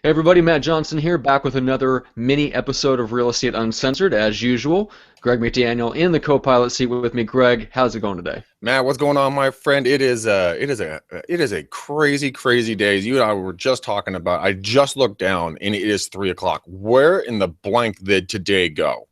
Hey everybody, Matt Johnson here, back with another mini episode of Real Estate Uncensored. As usual, Greg McDaniel in the co-pilot seat with me. Greg, how's it going today? Matt, what's going on, my friend? It is a crazy, crazy day. You and I were just talking about. I just looked down, and it is 3 o'clock. Where in the blank did today go?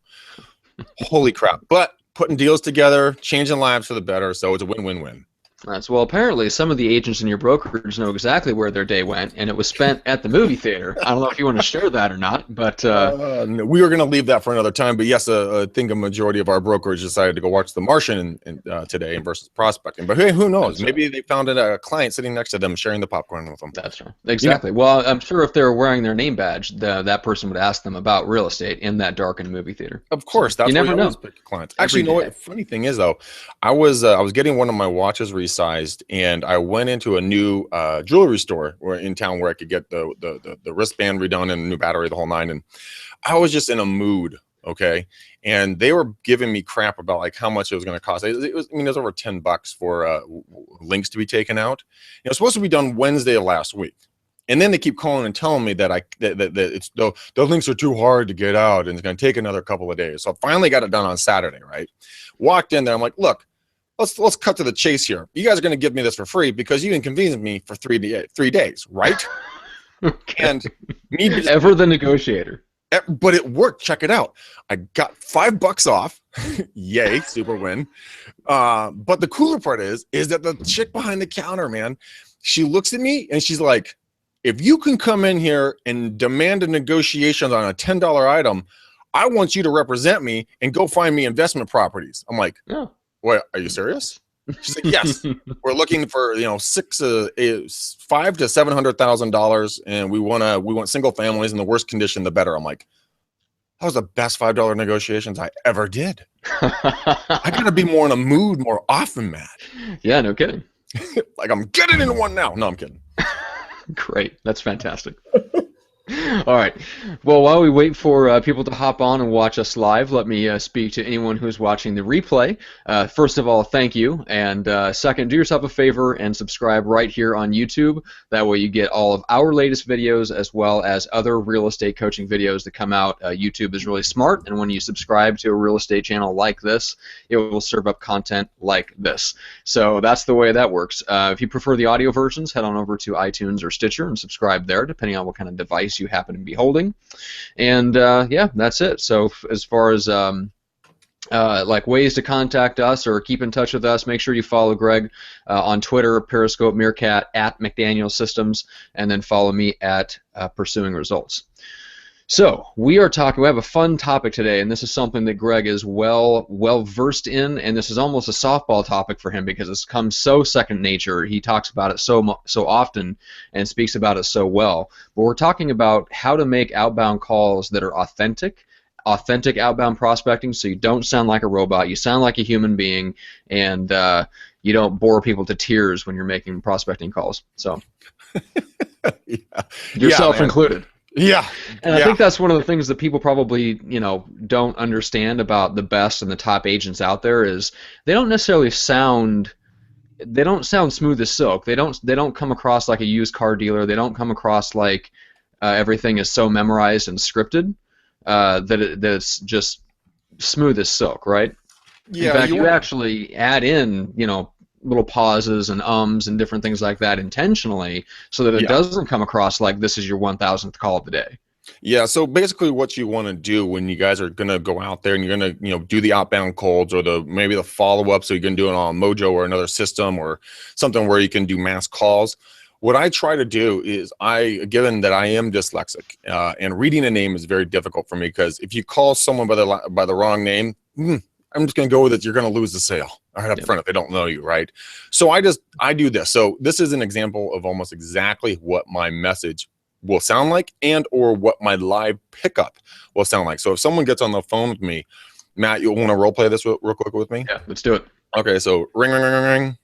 Holy crap! But putting deals together, changing lives for the better. So it's a win-win-win. That's well, apparently some of the agents in your brokerage know exactly where their day went, and it was spent at the movie theater. I don't know if you want to share that or not, but No, we were going to leave that for another time. But yes, I think a majority of our brokerage decided to go watch The Martian today versus prospecting. But hey, who knows? Maybe they found a client sitting next to them sharing the popcorn with them. that's right. Exactly. Well, I'm sure if they were wearing their name badge, that person would ask them about real estate in that darkened movie theater. Of course, that's you where never you know. always pick your clients. Actually, you know what? Funny thing is though, I was getting one of my watches resized, and I went into a new jewelry store in town where I could get the wristband redone and a new battery, the whole nine. And I was just in a mood, okay. And they were giving me crap about like how much it was going to cost. It was over $10 for links to be taken out. It was supposed to be done Wednesday of last week. And then they keep calling and telling me that it's the links are too hard to get out and it's going to take another couple of days. So I finally got it done on Saturday, right? Walked in there. I'm like, look, let's cut to the chase here. You guys are going to give me this for free because you inconvenienced me for 3 days, right? Okay. And me Ever the negotiator. but it worked. Check it out. I got $5 off. Yay, super win. But the cooler part is that the chick behind the counter, man, she looks at me and she's like, if you can come in here and demand a negotiation on a $10 item, I want you to represent me and go find me investment properties. I'm like, Yeah. what, are you serious? She's like, yes, we're looking for $500,000 to $700,000, and we want single families in the worst condition, the better. I'm like, that was the best $5 negotiations I ever did. I gotta be more in a mood more often, Matt. Yeah, no kidding. Like I'm getting into one now. No, I'm kidding. Great. That's fantastic. All right. Well, while we wait for people to hop on and watch us live, let me speak to anyone who's watching the replay. First of all, thank you. And second, do yourself a favor and subscribe right here on YouTube. That way you get all of our latest videos as well as other real estate coaching videos that come out. YouTube is really smart, and when you subscribe to a real estate channel like this, it will serve up content like this. So that's the way that works. If you prefer the audio versions, head on over to iTunes or Stitcher and subscribe there, depending on what kind of device you happen to be holding. And yeah, that's it. So as far as like ways to contact us or keep in touch with us, make sure you follow Greg on Twitter, Periscope, Meerkat, at McDaniel Systems, and then follow me at Pursuing Results. So we have a fun topic today, and this is something that Greg is well versed in, and this is almost a softball topic for him because it's come so second nature. He talks about it so often and speaks about it so well. But we're talking about how to make outbound calls that are authentic outbound prospecting, so you don't sound like a robot, you sound like a human being, and you don't bore people to tears when you're making prospecting calls. So yourself included. Yeah. And I think that's one of the things that people probably, don't understand about the best and the top agents out there is they don't necessarily sound smooth as silk. They don't come across like a used car dealer. They don't come across like everything is so memorized and scripted that it's just smooth as silk, right? Yeah. In fact, you actually add in, little pauses and ums and different things like that intentionally so that it doesn't come across like this is your 1,000th call of the day. Yeah, so basically what you want to do when you guys are going to go out there and you're going to, do the outbound calls or maybe the follow-up, so you can do it on Mojo or another system or something where you can do mass calls. What I try to do is given that I am dyslexic and reading a name is very difficult for me, because if you call someone by the wrong name, I'm just going to go with it. You're going to lose the sale right up front if they don't know you, right? So I do this. So this is an example of almost exactly what my message will sound like and or what my live pickup will sound like. So if someone gets on the phone with me, Matt, you want to role play this real quick with me? Yeah, let's do it. Okay, so ring, ring, ring, ring, ring.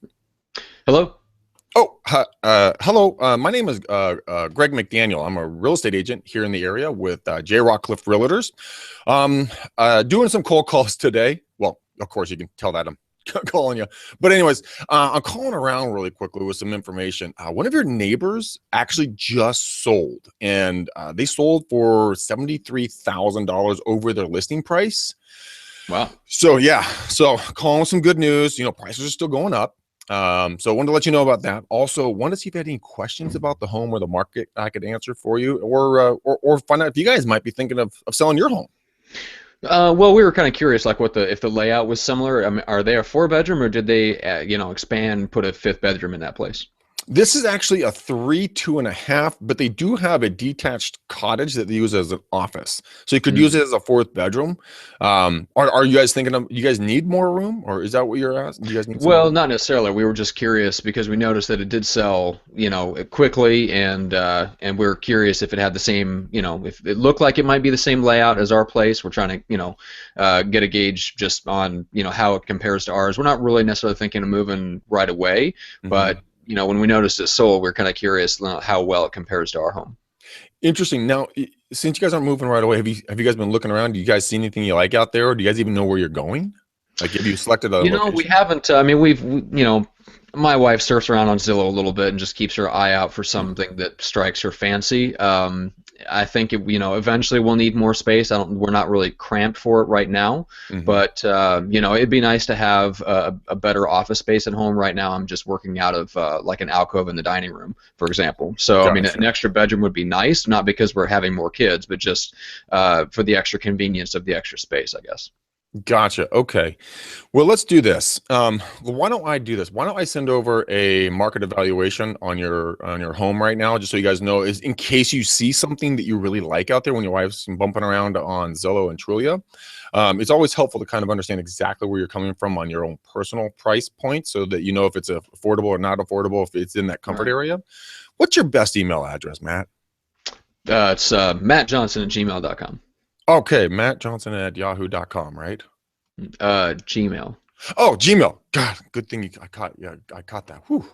Hello? Oh, hello. My name is Greg McDaniel. I'm a real estate agent here in the area with J. Rockcliffe Realtors. Doing some cold calls today. Well, of course, you can tell that I'm calling you. But anyways, I'm calling around really quickly with some information. One of your neighbors actually just sold, and they sold for $73,000 over their listing price. Wow. So yeah, so calling with some good news. You know, prices are still going up. So I wanted to let you know about that. Also, wanted to see if you had any questions about the home or the market I could answer for you, or find out if you guys might be thinking of selling your home. Well, we were kind of curious, like if the layout was similar. I mean, are they a 4 bedroom, or did they, expand, put a 5th bedroom in that place? This is actually a 3, 2.5, but they do have a detached cottage that they use as an office. So you could use it as a 4th bedroom. Are you guys thinking you guys need more room, or is that what you're asking? Do you guys need some Well, more? not necessarily. We were just curious because we noticed that it did sell, quickly, and we were curious if it had the same, if it looked like it might be the same layout as our place. We're trying to, get a gauge just on, how it compares to ours. We're not really necessarily thinking of moving right away, but when we noticed it sold, we're kind of curious how well it compares to our home. Interesting. Now, since you guys aren't moving right away, have you guys been looking around? Do you guys see anything you like out there, or do you guys even know where you're going? Like, have you selected a We location? haven't. I mean, my wife surfs around on Zillow a little bit and just keeps her eye out for something that strikes her fancy. I think eventually we'll need more space. We're not really cramped for it right now, but it'd be nice to have a better office space at home. Right now, I'm just working out of like an alcove in the dining room, for example. So I mean, Gotcha. an extra bedroom would be nice, not because we're having more kids, but just for the extra convenience of the extra space, I guess. Gotcha. Okay. Well, let's do this. Why don't I do this? Why don't I send over a market evaluation on your home right now, just so you guys know, is in case you see something that you really like out there when your wife's bumping around on Zillow and Trulia. It's always helpful to kind of understand exactly where you're coming from on your own personal price point, so that you know if it's affordable or not affordable, if it's in that comfort area. What's your best email address, Matt? It's mattjohnson@gmail.com. Okay, Matt Johnson at yahoo.com, right? Gmail. Oh, Gmail. God, good thing I caught. Yeah, I caught that. Whew.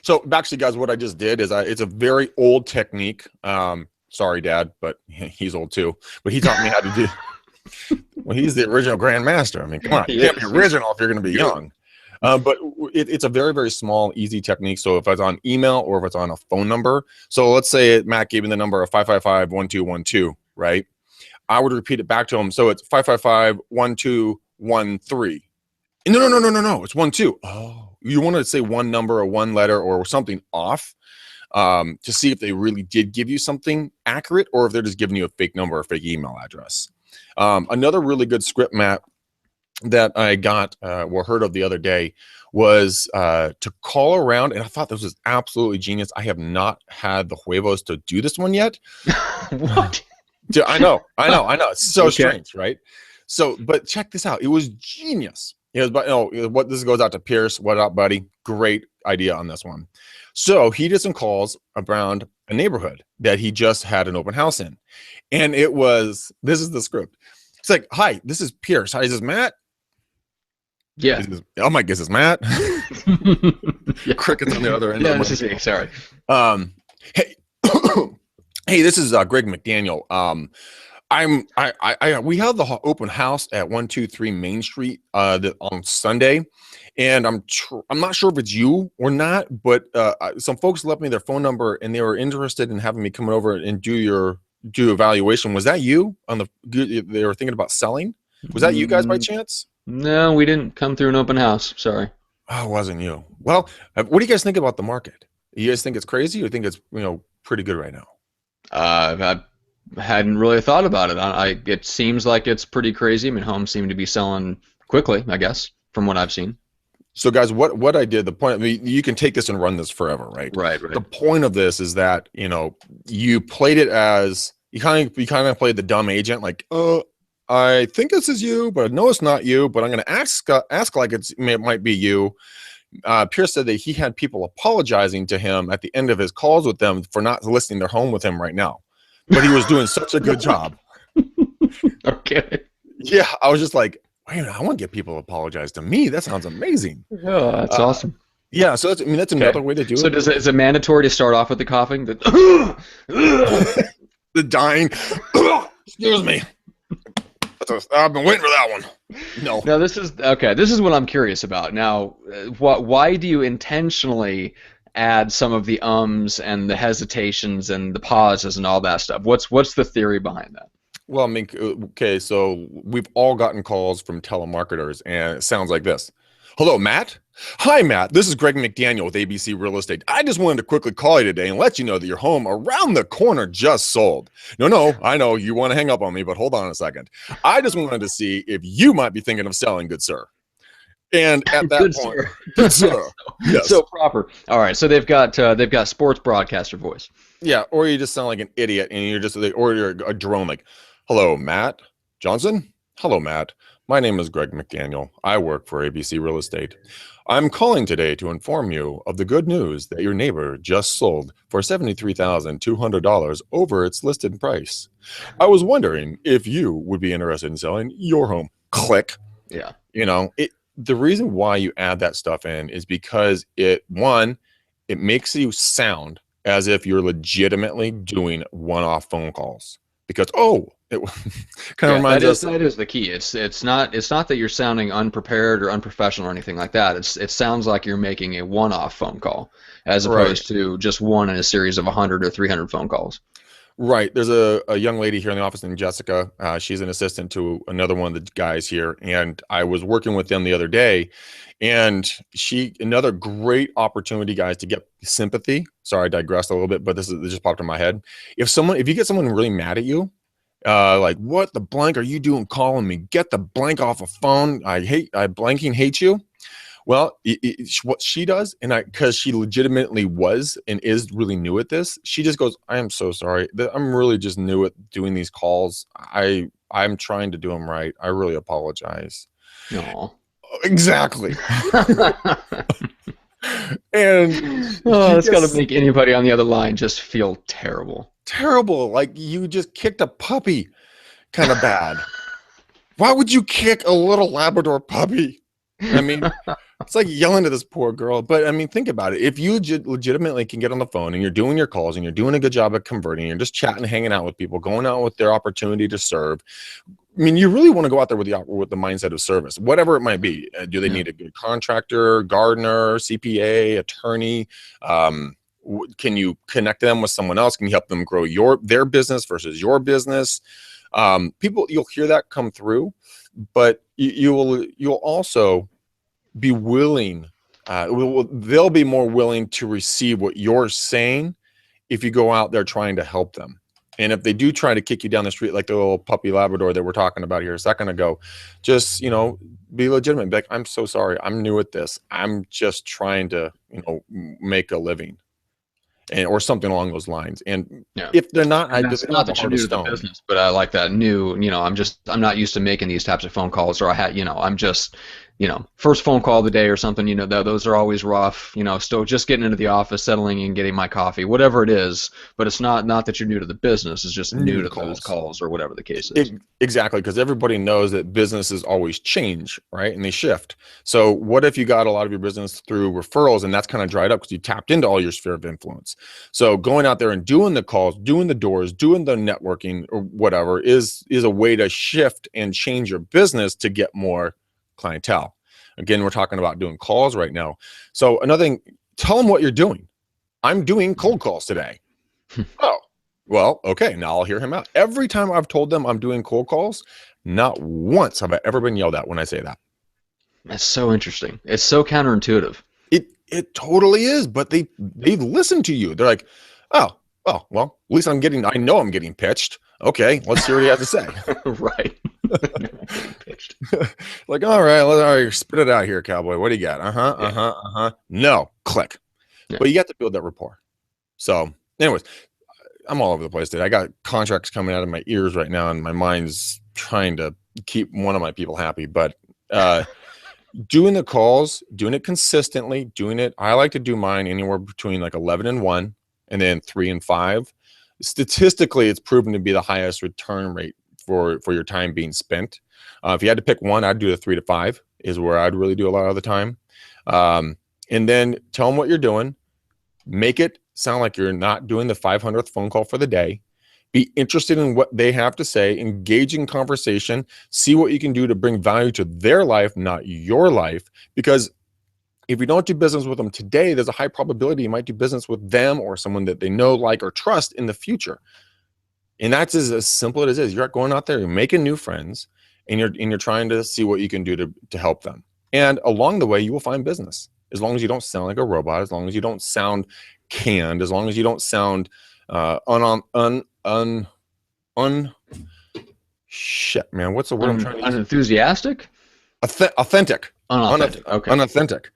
So actually, guys, what I just did is it's a very old technique. Sorry, Dad, but he's old too. But he taught me how to do. Well, he's the original grandmaster. I mean, come on, you can't be original if you're going to be young. But it's a very, very small, easy technique. So if it's on email or if it's on a phone number, so let's say Matt gave me the number of 555-1212, right? I would repeat it back to him. So it's 555-1213. No. It's 12. Oh, you want to say one number or one letter or something off to see if they really did give you something accurate, or if they're just giving you a fake number or fake email address. Another really good script, Matt, that I got or heard of the other day was to call around, and I thought this was absolutely genius. I have not had the huevos to do this one yet. What? I know. It's so strange, right? So, but check this out. It was genius. What this goes out to Pierce. What up, buddy? Great idea on this one. So he did some calls around a neighborhood that he just had an open house in, and this is the script. It's like, hi, this is Pierce. Hi, is this Matt? Yeah. Oh my guess it's Matt. Yeah. Crickets on the other end. Yeah, this is me. Sorry. Hey, hey, this is Greg McDaniel. We have the open house at 123 Main Street on Sunday, and I'm not sure if it's you or not, but some folks left me their phone number and they were interested in having me come over and do evaluation. Was that you they were thinking about selling? Was that you guys by chance? No, we didn't come through an open house. Sorry. Oh, it wasn't you. Well, what do you guys think about the market? You guys think it's crazy, or think it's pretty good right now? I hadn't really thought about it. It seems like it's pretty crazy. I mean, homes seem to be selling quickly, I guess, from what I've seen. So, guys, what I did, the point, I mean, you can take this and run this forever, right? Right. The point of this is that you played it as you kind of played the dumb agent, like, I think this is you, but no, it's not you. But I'm going to ask like it might be you. Pierce said that he had people apologizing to him at the end of his calls with them for not listing their home with him right now. But he was doing such a good job. Okay. Yeah, I was just like, wait a minute, I want to get people to apologize to me. That sounds amazing. Oh, that's awesome. Yeah, so that's another way to do it. So is it mandatory to start off with the coughing? The dying. Excuse me. I've been waiting for that one. No. Now this is okay. This is what I'm curious about. Now, why do you intentionally add some of the ums and the hesitations and the pauses and all that stuff? What's the theory behind that? Well, I mean, okay, so we've all gotten calls from telemarketers, and it sounds like this. Hello, Matt. Hi, Matt. This is Greg McDaniel with ABC Real Estate. I just wanted to quickly call you today and let you know that your home around the corner just sold. No, I know you want to hang up on me, but hold on a second. I just wanted to see if you might be thinking of selling, good sir. And at that Good point, sir. good sir. Yes. So proper. All right. So they've got sports broadcaster voice. Yeah, or you just sound like an idiot, and you're just like, or you're a drone, like, "Hello, Matt Johnson. Hello, Matt. My name is Greg McDaniel. I work for ABC Real Estate. I'm calling today to inform you of the good news that your neighbor just sold for $73,200 over its listed price. I was wondering if you would be interested in selling your home." Click. Yeah. You know, the reason why you add that stuff in is because it makes you sound as if you're legitimately doing one-off phone calls. Because it kind of reminds us. That is the key. It's not that you're sounding unprepared or unprofessional or anything like that. It sounds like you're making a one-off phone call as opposed to just one in a series of 100 or 300 phone calls. Right. There's a young lady here in the office named Jessica. She's an assistant to another one of the guys here. And I was working with them the other day, and another great opportunity, guys, to get sympathy. Sorry, I digressed a little bit, but this just popped in my head. If you get someone really mad at you, like, what the blank are you doing calling me? Get the blank off a phone. I blanking hate you. Well, what she does, and because she legitimately was and is really new at this, she just goes, "I am so sorry. I'm really just new at doing these calls. I'm trying to do them right. I really apologize." No. Exactly. And it's got to make anybody on the other line just feel terrible. Terrible. Like you just kicked a puppy. Kind of bad. Why would you kick a little Labrador puppy? I mean, it's like yelling at this poor girl. But I mean, think about it. If you legitimately can get on the phone and you're doing your calls and you're doing a good job at converting, you're just chatting, hanging out with people, going out with their opportunity to serve. I mean, you really want to go out there with the mindset of service, whatever it might be. Do they need a good contractor, gardener, CPA, attorney? Can you connect them with someone else? Can you help them grow their business versus your business? You'll hear that come through, but you'll also be willing. They'll be more willing to receive what you're saying if you go out there trying to help them. And if they do try to kick you down the street like the little puppy Labrador that we're talking about here a second ago, just, be legitimate. Be like, "I'm so sorry. I'm new at this. I'm just trying to, make a living." Or something along those lines. And if they're not, it's not that you're new to the business, but I like that new, I'm not used to making these types of phone calls, or I'm just, first phone call of the day or something, those are always rough, still just getting into the office, settling and getting my coffee, whatever it is, but it's not that you're new to the business, it's just new to those calls or whatever the case is. Exactly, because everybody knows that businesses always change, right? And they shift. So what if you got a lot of your business through referrals and that's kind of dried up because you tapped into all your sphere of influence? So going out there and doing the calls, doing the doors, doing the networking or whatever is a way to shift and change your business to get more clientele. Again, we're talking about doing calls right now. So another thing, tell them what you're doing. "I'm doing cold calls today." Oh, well, okay. Now I'll hear him out. Every time I've told them I'm doing cold calls, not once have I ever been yelled at when I say that. That's so interesting. It's so counterintuitive. It totally is, but they listen to you. They're like, "Oh, well, at least I know I'm getting pitched. Okay, let's hear what he has to say." Right. Like, all right, spit it out here, cowboy. What do you got? No, click. Yeah. But you got to build that rapport. So anyways, I'm all over the place today. I got contracts coming out of my ears right now, and my mind's trying to keep one of my people happy. But doing the calls, doing it consistently, I like to do mine anywhere between like 11 and 1 and then 3 and 5. Statistically, it's proven to be the highest return rate for your time being spent. If you had to pick one, I'd do the 3 to 5 is where I'd really do a lot of the time. And then tell them what you're doing. Make it sound like you're not doing the 500th phone call for the day. Be interested in what they have to say, engage in conversation, see what you can do to bring value to their life, not your life. Because if you don't do business with them today, there's a high probability you might do business with them or someone that they know, like, or trust in the future. And that's as simple as it is. You're going out there, you're making new friends, and you're trying to see what you can do to help them. And along the way, you will find business. As long as you don't sound like a robot, as long as you don't sound canned, as long as you don't sound shit, man. What's the word I'm trying to use? Unenthusiastic? Authentic. Unauthentic. Okay. Unauthentic.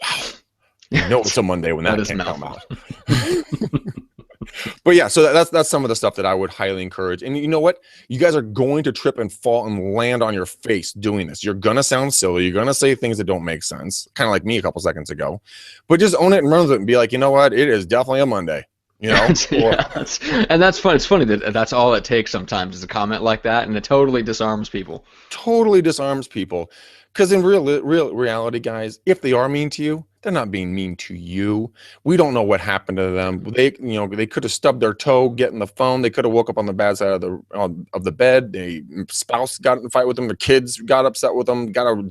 Wow. You know it's a Monday when that can't come out. But yeah, so that's some of the stuff that I would highly encourage. And you know what? You guys are going to trip and fall and land on your face doing this. You're going to sound silly. You're going to say things that don't make sense, kind of like me a couple seconds ago. But just own it and run with it and be like, you know what? It is definitely a Monday. You know? And that's fun. It's funny that that's all it takes sometimes is a comment like that, and it totally disarms people. Totally disarms people. Because in real reality, guys, if they are mean to you, they're not being mean to you. We don't know what happened to them. They could have stubbed their toe getting the phone. They could have woke up on the bad side of the bed. Their spouse got in a fight with them. Their kids got upset with them. Got a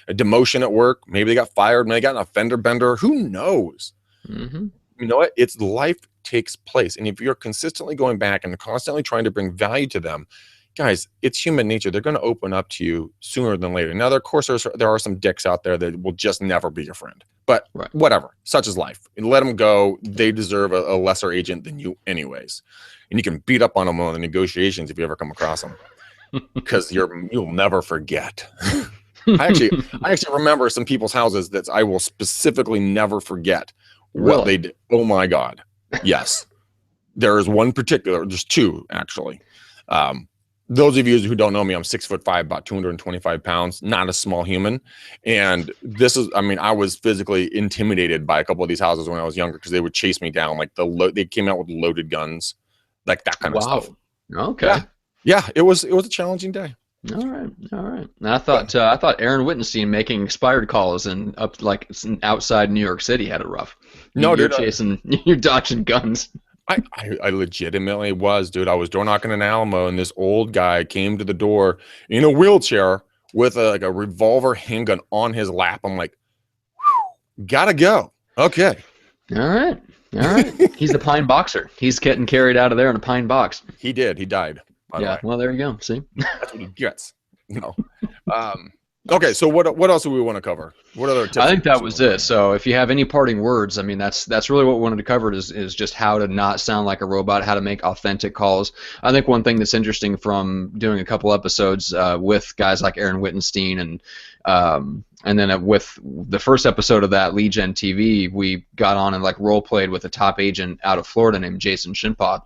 demotion at work. Maybe they got fired. Maybe they got an offender bender. Who knows? Mm-hmm. You know what? It's life takes place, and if you're consistently going back and constantly trying to bring value to them, guys, it's human nature. They're going to open up to you sooner than later. Now, of course, there are some dicks out there that will just never be your friend. But whatever, such is life. And let them go. They deserve a lesser agent than you anyways. And you can beat up on them on the negotiations if you ever come across them. Because you'll never forget. I actually remember some people's houses that I will specifically never forget what they did. Oh, my God. Yes. There is one particular, there's two, actually. Those of you who don't know me, I'm 6'5", about 225 pounds, not a small human. And I was physically intimidated by a couple of these houses when I was younger because they would chase me down. Like they came out with loaded guns, like that kind of stuff. Okay. Yeah. It was a challenging day. All right. And I thought Aaron Wittenstein making expired calls and outside New York City had it rough. You're dodging guns. I legitimately was, dude. I was door knocking in Alamo, and this old guy came to the door in a wheelchair with a revolver handgun on his lap. I'm like, gotta go. Okay. All right. He's the pine boxer. He's getting carried out of there in a pine box. He did. He died. Yeah. Well, there you go. See. That's what he gets. No. Okay, so what else do we want to cover? What other tips? I think that was it. So if you have any parting words, I mean, that's really what we wanted to cover is just how to not sound like a robot, how to make authentic calls. I think one thing that's interesting from doing a couple episodes with guys like Aaron Wittenstein and then with the first episode of that, Lead Gen TV, we got on and role played with a top agent out of Florida named Jason Shinpaw.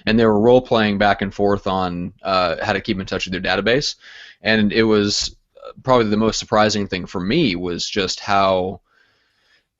And they were role playing back and forth on how to keep in touch with their database. And it was probably the most surprising thing for me was just how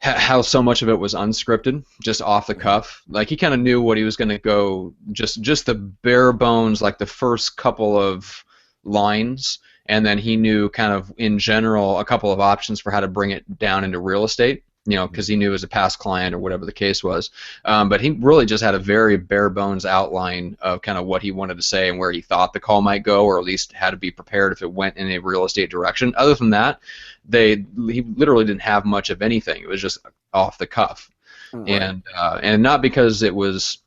so much of it was unscripted, just off the cuff. Like he kind of knew what he was going to go, just the bare bones, like the first couple of lines, and then he knew kind of in general a couple of options for how to bring it down into real estate. Because he knew as a past client or whatever the case was. But he really just had a very bare bones outline of kind of what he wanted to say and where he thought the call might go, or at least had to be prepared if it went in a real estate direction. Other than that, he literally didn't have much of anything. It was just off the cuff. Right. And not because it was,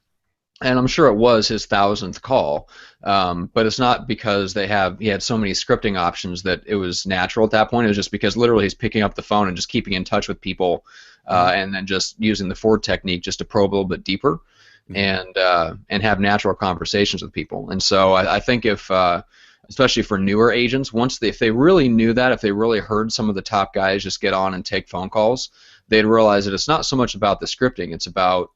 and I'm sure it was his 1,000th call, but it's not because he had so many scripting options that it was natural at that point. It was just because literally he's picking up the phone and just keeping in touch with people, and then just using the Ford technique just to probe a little bit deeper, and have natural conversations with people. And so I think if especially for newer agents, if they really knew that, if they really heard some of the top guys just get on and take phone calls, they'd realize that it's not so much about the scripting, it's about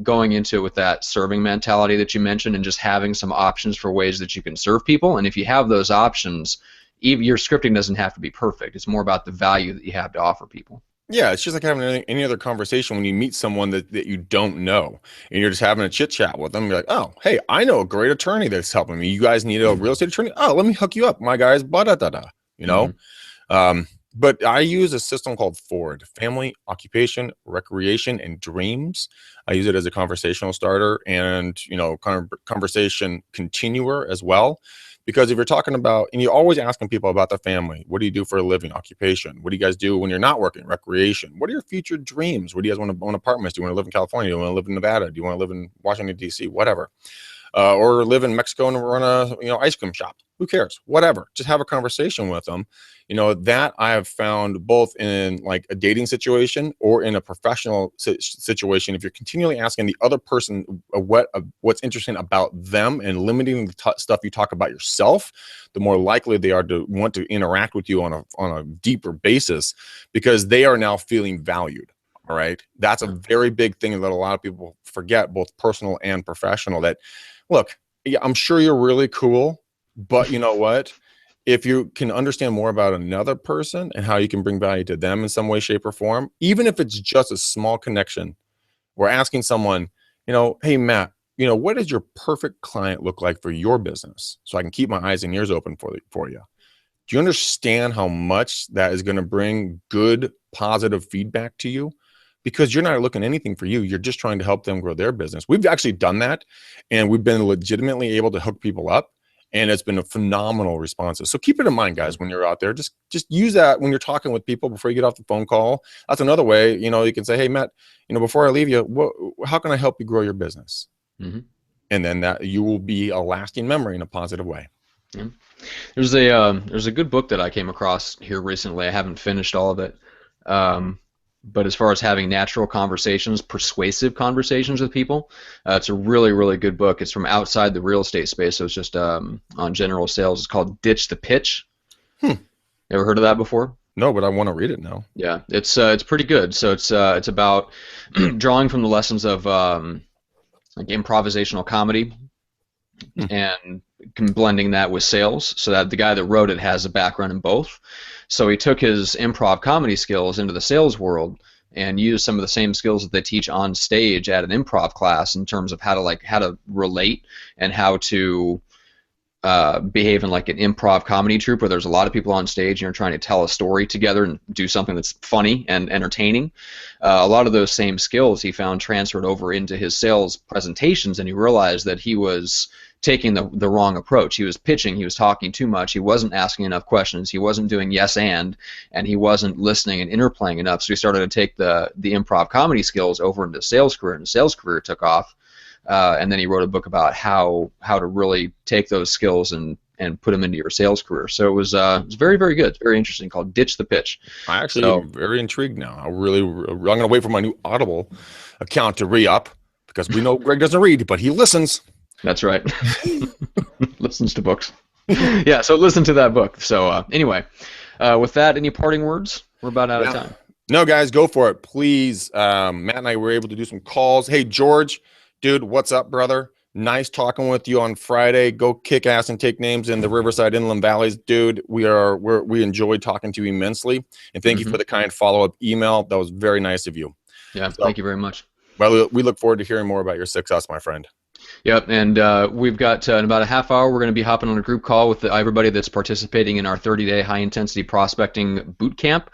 going into it with that serving mentality that you mentioned and just having some options for ways that you can serve people. And if you have those options, your scripting doesn't have to be perfect. It's more about the value that you have to offer people. Yeah, it's just like having any other conversation when you meet someone that you don't know and you're just having a chit chat with them. You're like, oh, hey, I know a great attorney that's helping me. You guys need a real estate attorney? Oh, let me hook you up. My guy's blah, da, da, da. But I use a system called FORD: family, occupation, recreation, and dreams. I use it as a conversational starter and, you know, conversation continuer as well. Because if you're talking about, and you're always asking people about their family, what do you do for a living, occupation? What do you guys do when you're not working, recreation? What are your future dreams? What do you guys want to own apartments? Do you want to live in California? Do you want to live in Nevada? Do you want to live in Washington, D.C., whatever? Or live in Mexico and run a, you know, ice cream shop? Who cares? Whatever. Just have a conversation with them. You know, that I have found both in like a dating situation or in a professional situation. If you're continually asking the other person what's interesting about them and limiting the stuff you talk about yourself, the more likely they are to want to interact with you on a deeper basis, because they are now feeling valued. All right. That's a very big thing that a lot of people forget, both personal and professional. That, look, yeah, I'm sure you're really cool, but you know what? If you can understand more about another person and how you can bring value to them in some way, shape, or form, even if it's just a small connection, we're asking someone, you know, hey, Matt, you know, what does your perfect client look like for your business? So I can keep my eyes and ears open for you. Do you understand how much that is going to bring good, positive feedback to you? Because you're not looking anything for you. You're just trying to help them grow their business. We've actually done that, and we've been legitimately able to hook people up, and it's been a phenomenal response. So keep it in mind, guys, when you're out there. Just use that when you're talking with people before you get off the phone call. That's another way, you know, you can say, hey, Matt, you know, before I leave you, how can I help you grow your business? Mm-hmm. And then that you will be a lasting memory in a positive way. Yeah. There's a good book that I came across here recently. I haven't finished all of it. But as far as having natural conversations, persuasive conversations with people, it's a really, really good book. It's from outside the real estate space, so it's just on general sales. It's called Ditch the Pitch. Ever heard of that before? No, but I want to read it now. Yeah, it's pretty good. So it's about drawing from the lessons of like improvisational comedy and blending that with sales, so that the guy that wrote it has a background in both. So he took his improv comedy skills into the sales world and used some of the same skills that they teach on stage at an improv class in terms of how to relate and how to behave in like an improv comedy troupe where there's a lot of people on stage and you're trying to tell a story together and do something that's funny and entertaining. A lot of those same skills he found transferred over into his sales presentations, and he realized that he was taking the wrong approach. He was pitching, he was talking too much, he wasn't asking enough questions, he wasn't doing yes and he wasn't listening and interplaying enough. So he started to take the improv comedy skills over into sales career, and the sales career took off. And then he wrote a book about how to really take those skills and put them into your sales career. So it was very, very good. It's very interesting, called Ditch the Pitch. I actually am very intrigued now. I'm going to wait for my new Audible account to re-up, because we know Greg doesn't read, but he listens. That's right. Listens to books. Yeah, so listen to that book. So anyway, with that, any parting words? We're about out of time. No, guys, go for it. Please. Matt and I were able to do some calls. Hey, George, dude, what's up, brother? Nice talking with you on Friday. Go kick ass and take names in the Riverside Inland Valleys. Dude, we enjoyed talking to you immensely. And thank you for the kind follow-up email. That was very nice of you. Yeah, so, thank you very much. Well, we look forward to hearing more about your success, my friend. Yep, and we've got in about a half hour, we're going to be hopping on a group call with everybody that's participating in our 30-day high-intensity prospecting boot camp.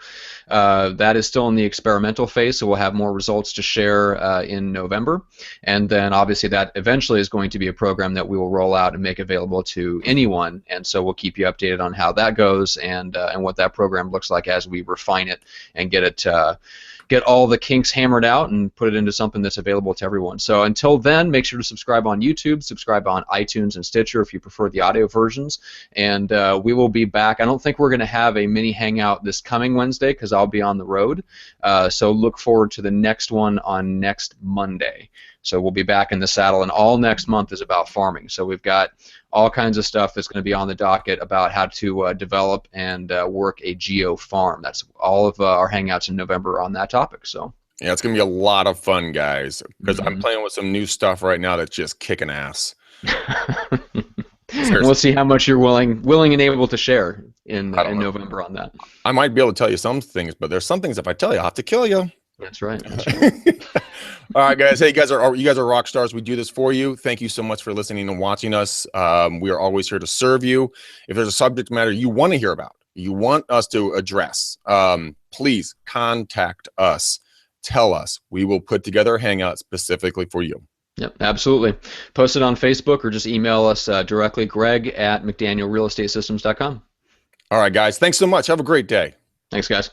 That is still in the experimental phase, so we'll have more results to share in November. And then obviously that eventually is going to be a program that we will roll out and make available to anyone. And so we'll keep you updated on how that goes and what that program looks like as we refine it and get all the kinks hammered out and put it into something that's available to everyone. So until then, make sure to subscribe on YouTube, subscribe on iTunes and Stitcher if you prefer the audio versions, and we will be back. I don't think we're going to have a mini hangout this coming Wednesday because I'll be on the road, so look forward to the next one on next Monday. So we'll be back in the saddle, and all next month is about farming. So we've got all kinds of stuff that's going to be on the docket about how to develop and work a geo farm. That's all of our hangouts in November on that topic. So yeah, it's going to be a lot of fun, guys, because I'm playing with some new stuff right now that's just kicking ass. We'll see how much you're willing and able to share in November on that. I might be able to tell you some things, but there's some things if I tell you, I'll have to kill you. That's right. That's right. All right, guys. Hey, you guys are rock stars. We do this for you. Thank you so much for listening and watching us. We are always here to serve you. If there's a subject matter you want to hear about, you want us to address, please contact us. Tell us. We will put together a hangout specifically for you. Yep, absolutely. Post it on Facebook or just email us directly, Greg@McDanielRealEstateSystems.com. All right, guys. Thanks so much. Have a great day. Thanks, guys.